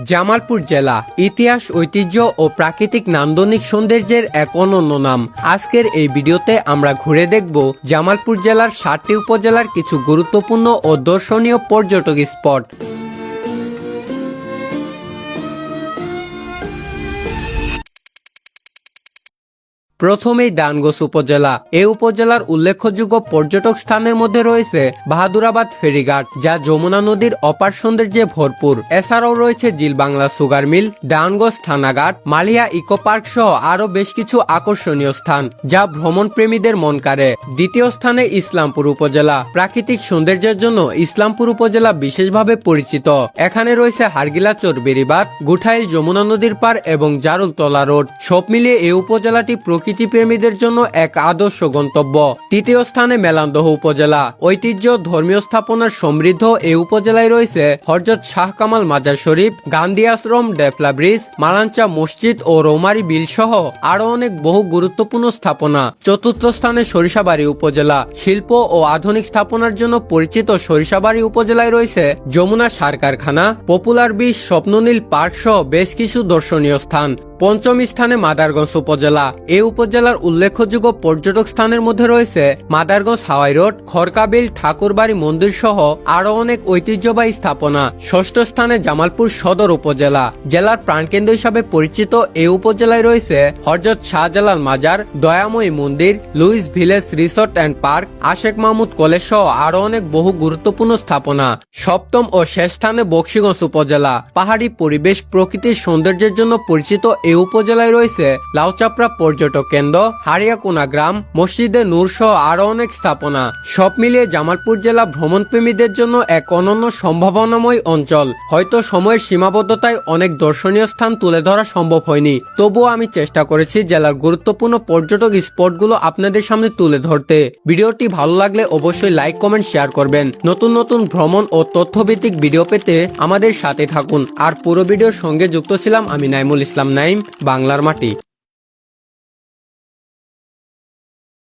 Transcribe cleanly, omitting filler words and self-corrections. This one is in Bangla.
জামালপুর জেলা ইতিহাস, ঐতিহ্য ও প্রাকৃতিক নান্দনিক সৌন্দর্যের এক অনন্য নাম। আজকের এই ভিডিওতে আমরা ঘুরে দেখব জামালপুর জেলার 7টি উপজেলার কিছু গুরুত্বপূর্ণ ও দর্শনীয় পর্যটক স্পট। প্রথমেই ডানগছ উপজেলা। এই উপজেলার উল্লেখযোগ্য পর্যটক স্থানের মধ্যে রয়েছে বাহাদুরাবাদ ফেরিঘাট, যা যমুনা নদীর অপার সৌন্দর্যে ভরপুর। এছাড়াও রয়েছে জিল বাংলা সুগার মিল, ডানগছ থানাঘাট, মালিয়া ইকো পার্ক সহ আরো বেশ কিছু আকর্ষণীয় স্থান, যা ভ্রমণ প্রেমীদের মন কাড়ে। দ্বিতীয় স্থানে ইসলামপুর উপজেলা। প্রাকৃতিক সৌন্দর্যের জন্য ইসলামপুর উপজেলা বিশেষভাবে পরিচিত। এখানে রয়েছে হারগিলাচর বেড়িবাঁধ, গুঠাইল যমুনা নদীর পার এবং জারুলতলা রোড। সব মিলিয়ে এই উপজেলাটি প্রকৃতি প্রেমীদের জন্য এক আদর্শ গন্তব্য। তৃতীয় স্থানে মেলান্দহ উপজেলা। ঐতিহ্য, ধর্মীয় স্থাপনার সমৃদ্ধ এই উপজেলায় রয়েছে হযরত শাহ কামাল মাজার শরীফ, গান্ধী আশ্রম, ডেফলা ব্রিজ, মালাঞ্চা মসজিদ ও রৌমারী বিল সহ আরো অনেক বহু গুরুত্বপূর্ণ স্থাপনা। চতুর্থ স্থানে সরিষাবাড়ী উপজেলা। শিল্প ও আধুনিক স্থাপনার জন্য পরিচিত সরিষাবাড়ী উপজেলায় রয়েছে যমুনা সার কারখানা, পপুলার বিচ, স্বপ্ননীল পার্ক সহ বেশ কিছু দর্শনীয় স্থান। পঞ্চম স্থানে মাদারগঞ্জ উপজেলা। এই উপজেলার উল্লেখযোগ্য পর্যটক স্থানের মধ্যে রয়েছে মাদারগঞ্জ হাওয়াই রোড, খড়কাবিল, ঠাকুরবাড়ি মন্দির সহ আরো অনেক ঐতিহ্যবাহী স্থাপনা। ষষ্ঠ স্থানে জামালপুর সদর উপজেলা। জেলার প্রাণকেন্দ্র হিসাবে পরিচিত এই উপজেলায় রয়েছে Hazrat Shahjalal Mazar, Dayamoyee Mandir, Louis village resort and park, Ashek Mahmud college সহ আরো অনেক বহু গুরুত্বপূর্ণ স্থাপনা। সপ্তম ও শেষ স্থানে বকশীগঞ্জ উপজেলা। পাহাড়ি পরিবেশ, প্রকৃতির সৌন্দর্যের জন্য পরিচিত এই উপজেলায় রয়েছে লাউচাপড়া পর্যটক কেন্দ্র, হারিয়াকোনা গ্রাম, মসজিদে নূর সহ আরো অনেক স্থাপনা। সব মিলিয়ে জামালপুর জেলা ভ্রমণ প্রেমীদের জন্য এক অনন্য সম্ভাবনাময় অঞ্চল। হয়তো সময়ের সীমাবদ্ধতায় অনেক দর্শনীয় স্থান তুলে ধরা সম্ভব হয়নি, তবুও আমি চেষ্টা করেছি জেলার গুরুত্বপূর্ণ পর্যটক স্পটগুলো আপনাদের সামনে তুলে ধরতে। ভিডিওটি ভালো লাগলে অবশ্যই লাইক, কমেন্ট, শেয়ার করবেন। নতুন নতুন ভ্রমণ ও তথ্যভিত্তিক ভিডিও পেতে আমাদের সাথে থাকুন। আর পুরো ভিডিওর সঙ্গে যুক্ত ছিলাম আমি নাইমুল ইসলাম নাইম, বাংলার মাটি।